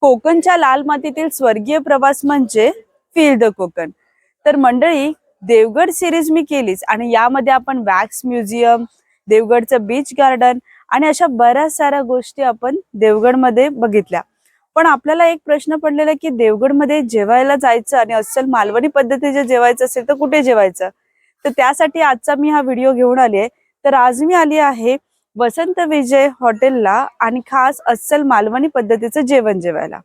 कोकणच्या लाल मातीतील स्वर्गीय प्रवास म्हणजे फील द कोकण. तर मंडळी, देवगड सिरीज मी केलीच आणि यामध्ये आपण वॅक्स म्युझियम, देवगडचं बीच गार्डन आणि अशा बऱ्याच साऱ्या गोष्टी आपण देवगडमध्ये बघितल्या. पण आपल्याला एक प्रश्न पडलेला की देवगडमध्ये जेवायला जायचं आणि अस्सल मालवणी पद्धतीचे जेवायचं असेल तर कुठे जेवायचं. तर त्यासाठी आजचा मी हा व्हिडिओ घेऊन आली आहे. तर आज मी आली आहे वसंत विजय हॉटेलला आणि खास अस्सल मालवणी पद्धतीचं जेवण जेवायला.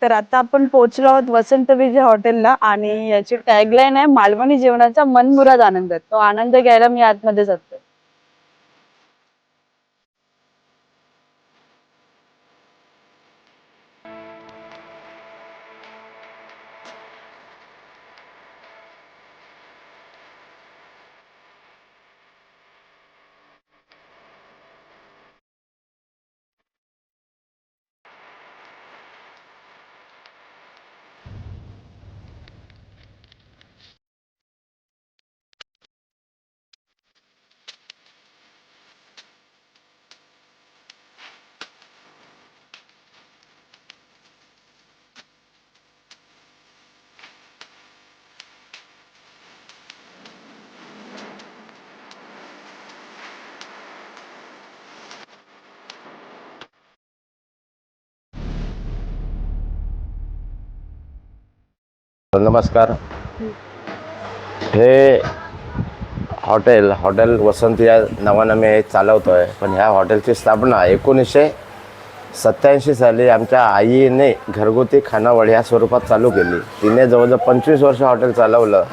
तर आता आपण पोहोचलो आहोत वसंत विजय हॉटेलला आणि याची टॅगलाईन आहे मालवणी जेवणाचा मनमुराद आनंद. तो आनंद घ्यायला मी आतमध्ये जाते. नमस्कार. हे हॉटेल वसंत या नावानं मी चालवतोय. पण ह्या हॉटेलची स्थापना 1987 साली आमच्या आईने घरगुती खानावळ ह्या स्वरूपात चालू केली. तिने जवळजवळ 25 वर्ष हॉटेल चालवलं.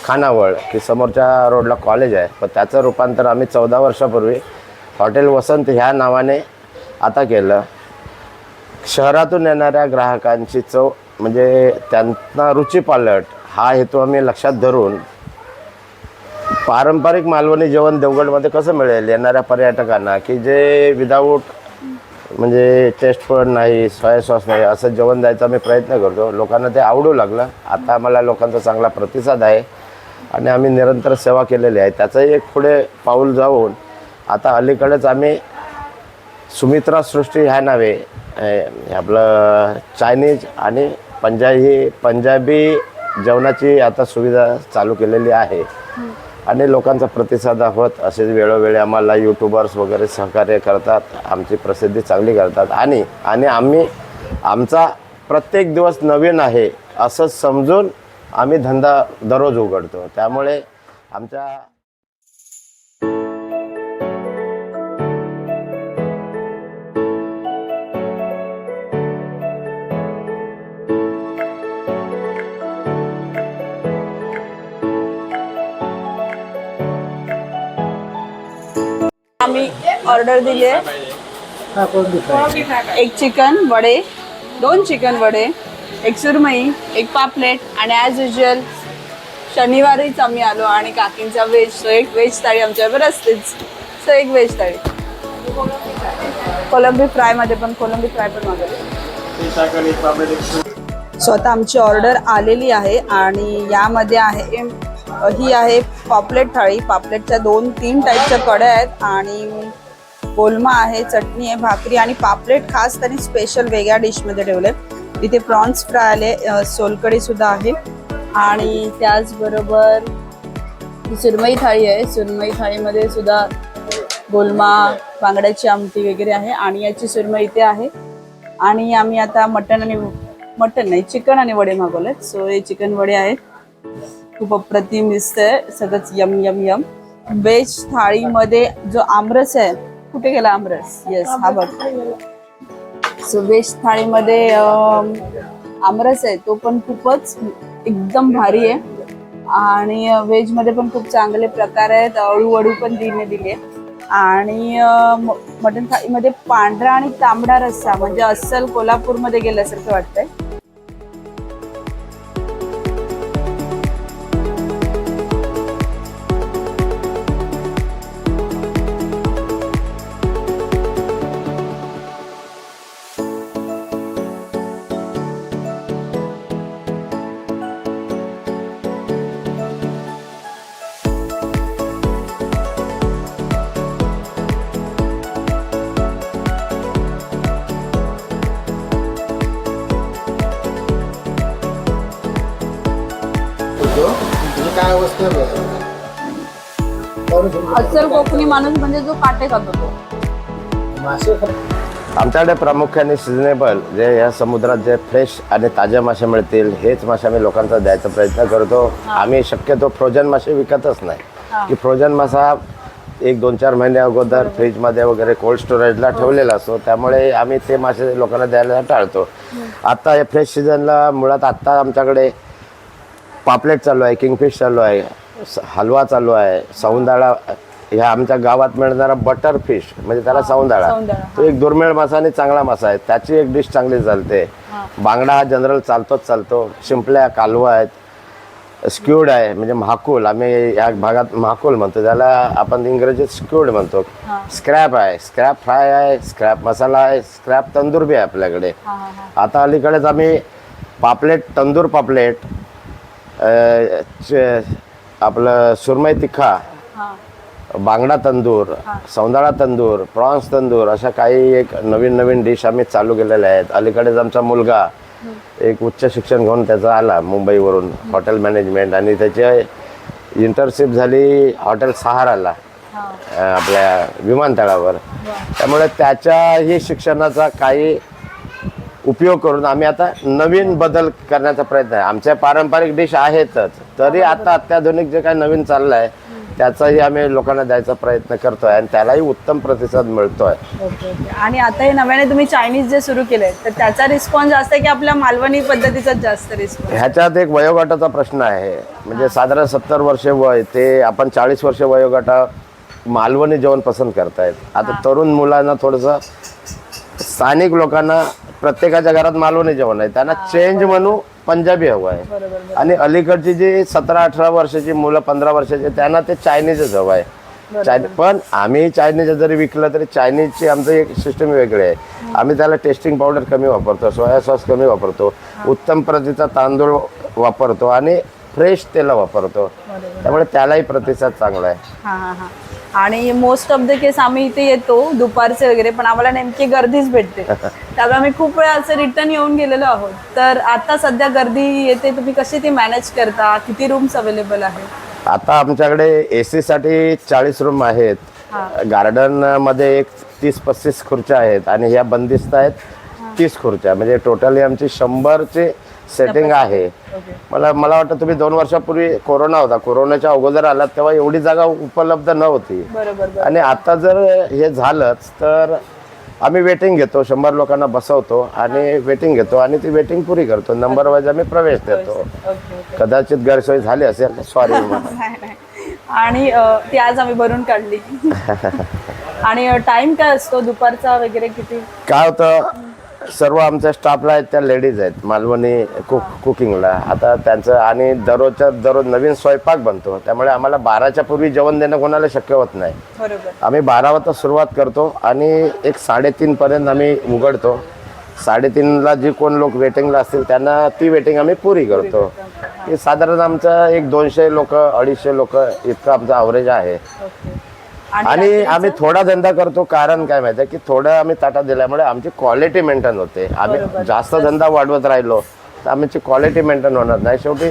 खानावळ की समोरच्या रोडला कॉलेज आहे, पण त्याचं रूपांतर आम्ही 14 वर्षापूर्वी हॉटेल वसंत ह्या नावाने आता केलं. शहरातून येणाऱ्या ग्राहकांची चव म्हणजे त्यांना रुची पालट हा हेतू आम्ही लक्षात धरून पारंपरिक मालवणी जेवण देवगडमध्ये कसं मिळेल येणाऱ्या पर्यटकांना, की जे विदाऊट म्हणजे टेस्ट पण नाही, सोया सॉस नाही, असं जेवण द्यायचा आम्ही प्रयत्न करतो. लोकांना ते आवडू लागलं. आता आम्हाला लोकांचा चांगला प्रतिसाद आहे आणि आम्ही निरंतर सेवा केलेली आहे. त्याचंही एक पुढे पाऊल जाऊन आता अलीकडेच आम्ही सुमित्रा सृष्टी ह्या नावे आपलं चायनीज आणि पंजाबी जेवणाची आता सुविधा चालू केलेली आहे आणि लोकांचा प्रतिसाद होत असेच वेळोवेळी आम्हाला यूट्यूबर्स वगैरे सहकार्य करतात, आमची प्रसिद्धी चांगली करतात आणि आम्ही आमचा प्रत्येक दिवस नवीन आहे असं समजून आम्ही धंदा दररोज उघडतो. त्यामुळे आमच्या आम्ही ऑर्डर दिली आहे एक चिकन वडे, 2 चिकन वडे, एक सुरमई, एक पापलेट आणि ॲज युजल शनिवारीच आम्ही आलो आणि काकींचा व्हेज, सो एक व्हेज थाळी आमच्याबरोबर असतेच. सो एक व्हेज थाळी, कोलंबी फ्रायमध्ये पण कोलंबी फ्राय पण मागवली. सो आता आमची ऑर्डर आलेली आहे आणि यामध्ये आहे ही आहे पापलेट थाळी. पापलेटच्या 2-3 टाईपच्या कड्या आहेत आणि कोलमा आहे, चटणी आहे, भाकरी आणि पापलेट खास त्यांनी स्पेशल वेगळ्या डिशमध्ये ठेवले. इथे प्रॉन्स फ्राय आले, सोलकढी सुद्धा आहे आणि त्याचबरोबर सुरमई थाळी आहे. सुरमई थाळीमध्ये सुद्धा कोलमा, बांगड्याची आमटी वगैरे आहे आणि याची सुरमई इथे आहे. आणि आम्ही आता चिकन आणि वडे मागवलेत. सो हे चिकन वडे आहेत, खूप अप्रतिम दिसतंय, सगळंच यम यम यम. व्हेज थाळीमध्ये जो आमरस आहे, कुठे गेला आमरस? येस, हा बघ. सो व्हेज थाळीमध्ये आमरस आहे, तो पण खूपच एकदम भारी आहे आणि व्हेजमध्ये पण खूप चांगले प्रकार आहेत. अळू पण दिले आणि मटण थाळीमध्ये पांढरा आणि तांबडा रस्सा म्हणजे अस्सल कोल्हापूरमध्ये गेल्यासारखं वाटतंय. अस्सल कोकणी माणूस म्हणजे जो काटे खातो तो. आमच्याकडे प्रामुख्याने सिजनेबल जे या समुद्रात जे फ्रेश आणि ताज्या मासे मिळतील हेच मासे आम्ही लोकांचा द्यायचा प्रयत्न करतो. आम्ही शक्यतो फ्रोजन मासे विकतच नाही की फ्रोजन मासा 1-2-4 महिने अगोदर फ्रीजमध्ये वगैरे कोल्ड स्टोरेजला ठेवलेला असतो. त्यामुळे आम्ही ते मासे लोकांना द्यायला टाळतो. आत्ता या फ्रेश सीझनला मुळात आत्ता आमच्याकडे पापलेट चालू आहे, किंगफिश चालू आहे, हलवा चालू आहे, सौंदाळा ह्या आमच्या गावात मिळणारा बटर फिश म्हणजे त्याला सौंदाळा तो एक दुर्मिळ मासा आणि चांगला मासा आहे. त्याची एक डिश चांगली चालते. बांगडा हा जनरल चालतोच चालतो. शिंपल्या, कालवा आहेत, स्क्यूड आहे म्हणजे महाकूल आम्ही या भागात महाकूल म्हणतो, त्याला आपण इंग्रजीत स्क्यूड म्हणतो. स्क्रॅप आहे, स्क्रॅप फ्राय आहे, स्क्रॅप मसाला आहे, स्क्रॅप तंदूर बी आहे आपल्याकडे. आता अलीकडेच आम्ही पापलेट, तंदूर पापलेट, आपलं सुरमई तिखा, बांगडा तंदूर, सौंदाळा तंदूर, प्रॉन्स तंदूर अशा काही एक नवीन नवीन डिश आम्ही चालू केलेल्या आहेत. अलीकडेच आमचा मुलगा एक उच्च शिक्षण घेऊन त्याचा आला मुंबईवरून हॉटेल मॅनेजमेंट आणि त्याची इंटर्नशिप झाली हॉटेल सहाराला आपल्या विमानतळावर. त्यामुळे त्याच्याही शिक्षणाचा काही उपयोग करून आम्ही आता नवीन बदल करण्याचा प्रयत्न आहे. आमच्या पारंपरिक डिश आहेतच, तरी आता अत्याधुनिक जे काही नवीन चाललं आहे त्याचाही आम्ही लोकांना द्यायचा प्रयत्न करतोय आणि त्यालाही उत्तम प्रतिसाद मिळतोय. आणि आता हे नव्याने तुम्ही चायनीज जे सुरू केलंय तर त्याचा रिस्पॉन्स जास्त आहे की आपल्या मालवणी पद्धतीचा जास्त रिस्पॉन्स? ह्याच्यात एक वयोगटाचा प्रश्न आहे. म्हणजे साधारण 70 वर्षे वय ते आपण 40 वर्षे वयोगटा मालवणी जेवण पसंत करतायत. आता तरुण मुलांना थोडंसं स्थानिक लोकांना प्रत्येकाच्या घरात मालवणी जेवण आहे, त्यांना चेंज म्हणून पंजाबी हवं आहे. आणि अलीकडची जी 17-18 वर्षाची मुलं 15 वर्षाची त्यांना ते चायनीजच हवं आहे. पण आम्ही चायनीज जरी विकलं तरी चायनीजची आमचं एक सिस्टम वेगळी आहे. आम्ही त्याला टेस्टिंग पावडर कमी वापरतो, सोया सॉस कमी वापरतो, उत्तम प्रतीचा तांदूळ वापरतो आणि फ्रेश तेल वापरतो. त्यामुळे त्यालाही प्रतिसाद चांगला आहे. आणि मोस्ट ऑफ द केस आम्ही इथे येतो दुपारचे वगैरे, पण आम्हाला नेमकी गर्दीच भेटते. त्यामुळे आम्ही खूप वेळा असं रिटर्न येऊन गेलेलो आहोत. तर आता सध्या गर्दी येते, तुम्ही कशी ती मॅनेज करता? किती रूम्स अवेलेबल आहेत? आता आमच्याकडे AC साठी 40 रूम आहेत. गार्डन मध्ये एक 30-35 खुर्च्या आहेत आणि ह्या बंदिस्त आहेत 30 खुर्च्या. म्हणजे टोटली आमची 100ची सेटिंग आहे. मला वाटतं तुम्ही 2 वर्षापूर्वी कोरोना होता, कोरोनाच्या अगोदर आलात तेव्हा एवढी जागा उपलब्ध नव्हती. आणि आता जर हे झालंच तर आम्ही वेटिंग घेतो, 100 लोकांना बसवतो आणि वेटिंग घेतो आणि ती वेटिंग पुरी करतो. नंबर वाईज आम्ही प्रवेश देतो. कदाचित गैरसोय झाली असेल, सॉरी. आणि ती आज आम्ही भरून काढली. आणि टाइम काय असतो दुपारचा वगैरे किती? काय होतं, सर्व आमच्या स्टाफला आहेत त्या लेडीज आहेत मालवणी कुकिंगला. आता त्यांचं आणि दररोज नवीन स्वयंपाक बनतो, त्यामुळे आम्हाला 12च्या पूर्वी जेवण देणं कोणाला शक्य होत नाही. आम्ही 12 वाजता सुरुवात करतो आणि एक 3:30 पर्यंत आम्ही उघडतो. 3:30ला जी कोण लोक वेटिंगला असतील त्यांना ती वेटिंग आम्ही पुरी करतो. की साधारण आमचं एक 200 लोक 250 लोक इतकं आमचं ॲव्हरेज आहे. आणि आम्ही थोडा धंदा करतो, कारण काय माहिती आहे की थोडं आम्ही ताटा दिल्यामुळे आमची क्वालिटी मेंटेन होते. आम्ही जास्त धंदा वाढवत राहिलो तर आमची क्वालिटी मेंटेन होणार नाही. शेवटी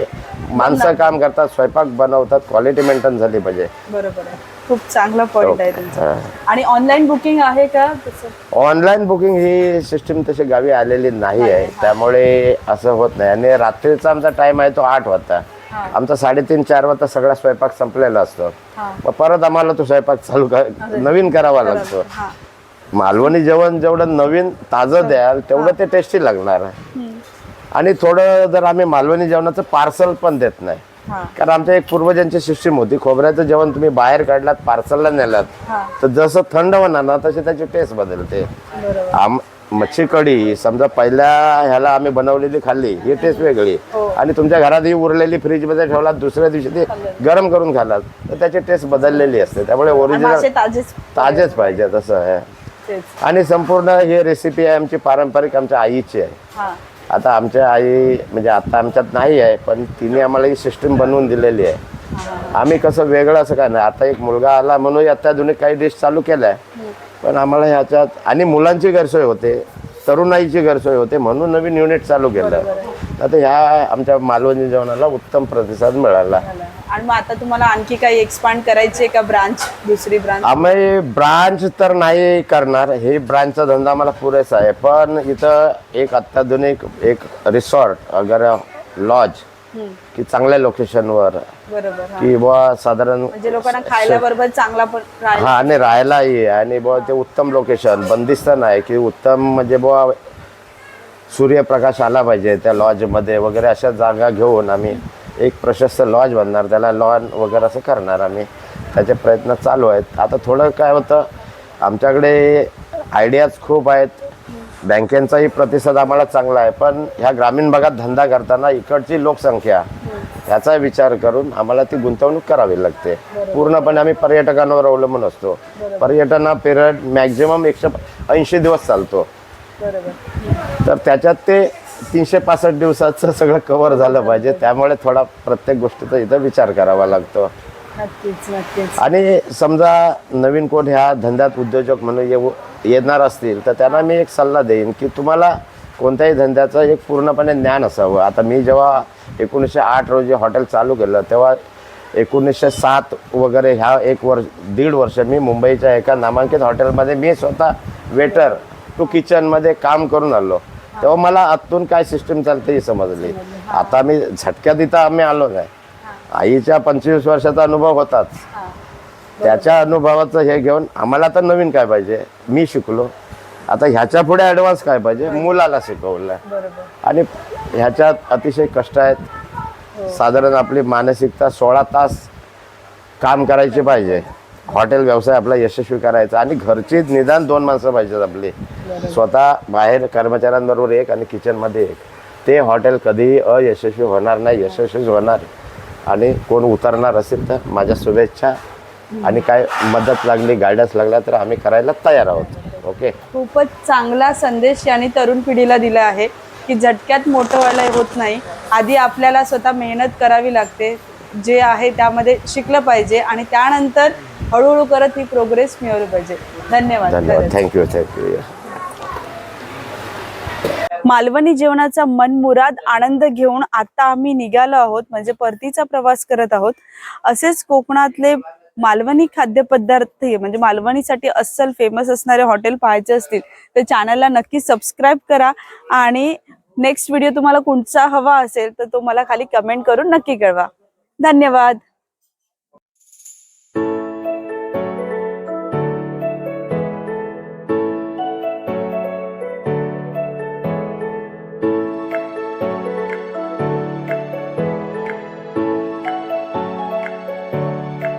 माणसं काम करतात, स्वयंपाक बनवतात, क्वालिटी मेंटेन झाली पाहिजे. बरोबर आहे, खूप चांगला पॉइंट आहे तुमचा. आणि ऑनलाईन बुकिंग आहे का? ऑनलाईन बुकिंग ही सिस्टीम तशी गावी आलेली नाही आहे, त्यामुळे असं होत नाही. आणि रात्रीचा आमचा टाइम आहे तो 8 वाजता. आमचा 3:30-4 वाजता सगळा स्वयंपाक संपलेला असतो. मग परत आम्हाला तो स्वयंपाक चालू नवीन करावा लागतो. मालवणी जेवण जेवढं नवीन ताजं द्याल तेवढं ते टेस्टी लागणार. आणि थोडं जर आम्ही मालवणी जेवणाचं पार्सल पण देत नाही, कारण आमच्या एक पूर्वजांची सिस्टीम होती, खोबऱ्याचं जेवण तुम्ही बाहेर काढलात पार्सलला नेलात तर जसं थंड होणार ना तशी त्याची टेस्ट बदलते. मच्छी कढी समजा पहिल्या ह्याला आम्ही बनवलेली खाल्ली, ही टेस्ट वेगळी. आणि तुमच्या घरात ही उरलेली फ्रीजमध्ये ठेवलात, दुसऱ्या दिवशी ती गरम करून खालात तर त्याची टेस्ट बदललेली असते. त्यामुळे ओरिजिनल ताजेच पाहिजे तसं आहे. आणि संपूर्ण ही रेसिपी आहे आमची पारंपरिक, आमच्या आईची आहे. आता आमच्या आई म्हणजे आता आमच्यात नाही आहे, पण तिने आम्हाला ही सिस्टीम बनवून दिलेली आहे. आम्ही कसं वेगळं असं काय नाही. आता एक मुलगा आला म्हणून अत्याधुनिक काही डिश चालू केल्या, पण आम्हाला ह्याच्यात आणि मुलांची गैरसोय होते, तरुणाईची गैरसोय होते म्हणून नवीन युनिट चालू केलं. तर ह्या आमच्या मालवणी जेवणाला उत्तम प्रतिसाद मिळाला. आणि मग आता तुम्हाला आणखी काही एक्सपांड करायची का ब्रांच, दुसरी ब्रांच? आम्ही ब्रांच तर नाही करणार, हे ब्रांचचा धंदा आम्हाला पुरेसा आहे. पण इथं एक अत्याधुनिक एक रिसॉर्ट वगैरे लॉज की चांगल्या लोकेशनवर, बरोबर. की बुवा साधारण म्हणजे लोकांना खायला बरोबर चांगला पण राहायला. हा, आणि राहायलाही, आणि बुवा ते उत्तम लोकेशन, बंदिस्त नाही की उत्तम, म्हणजे बुवा सूर्यप्रकाश आला पाहिजे त्या लॉजमध्ये वगैरे, अशा जागा घेऊन आम्ही एक प्रशस्त लॉज बांधणार, त्याला लॉन वगैरे असं करणार आम्ही. त्याचे प्रयत्न चालू आहेत. आता थोडं काय होतं, आमच्याकडे आयडियाज खूप आहेत, बँकेचाही प्रतिसाद आम्हाला चांगला आहे, पण ह्या ग्रामीण भागात धंदा करताना इकडची लोकसंख्या याचा विचार करून आम्हाला ती गुंतवणूक करावी लागते. पूर्णपणे आम्ही पर्यटकांवर अवलंबून असतो. पर्यटन हा पिरियड मॅक्झिमम 180 दिवस चालतो. तर त्याच्यात ते 365 दिवसाचं सगळं कव्हर झालं पाहिजे. त्यामुळे थोडा प्रत्येक गोष्टीचा इथं विचार करावा लागतो. आणि समजा नवीन कोण ह्या धंद्यात उद्योजक म्हणून येणार असतील तर त्यांना मी एक सल्ला देईन की तुम्हाला कोणत्याही धंद्याचं एक पूर्णपणे ज्ञान असावं. आता मी जेव्हा 1908 रोजी हॉटेल चालू केलं, तेव्हा 1907 वगैरे ह्या 1.5 वर्ष मी मुंबईच्या एका नामांकित हॉटेलमध्ये मी स्वतः वेटर टू किचनमध्ये काम करून आलो. तेव्हा मला आतून काय सिस्टीम चालते ही समजली. आता मी झटक्यात इथं आम्ही आलो नाही. आईच्या 25 वर्षाचा अनुभव होताच, त्याच्या अनुभवाचं हे घेऊन आम्हाला तर नवीन काय पाहिजे, मी शिकलो. आता ह्याच्या पुढे ॲडव्हान्स काय पाहिजे, मुलाला शिकवलं. आणि ह्याच्यात अतिशय कष्ट आहेत. साधारण आपली मानसिकता 16 तास काम करायची पाहिजे. हॉटेल व्यवसाय आपला यशस्वी करायचा, आणि घरची निदान 2 माणसं पाहिजेत आपली, स्वतः बाहेर कर्मचाऱ्यांबरोबर एक आणि किचनमध्ये एक. ते हॉटेल कधीही अयशस्वी होणार नाही, यशस्वी होणार. आणि कोण उतरणार असेल तर माझ्या शुभेच्छा, आणि काय मदत लागली, गायडन्स लागला तर आम्ही करायला तयार आहोत. ओके. खूपच चांगला संदेश यांनी तरुण पिढीला दिला आहे की झटक्यात मोठं व्हायला होत नाही, आधी आपल्याला स्वतः मेहनत करावी लागते, जे आहे त्यामध्ये शिकलं पाहिजे, आणि त्यानंतर हळूहळू करत ही प्रोग्रेस मिळवली पाहिजे. धन्यवाद. थँक्यू. मालवणी जेवणाचा मनमुराद आनंद घेऊन आता आम्ही निघालो आहोत, म्हणजे परतीचा प्रवास करत आहोत. असेच कोकणातले मालवणी खाद्यपदार्थ, म्हणजे मालवणीसाठी अस्सल फेमस असणारे हॉटेल पाहायचे असतील तर चॅनलला नक्की सबस्क्राईब करा. आणि नेक्स्ट व्हिडिओ तुम्हाला कोणता हवा असेल तर तो मला खाली कमेंट करून नक्की कळवा. धन्यवाद.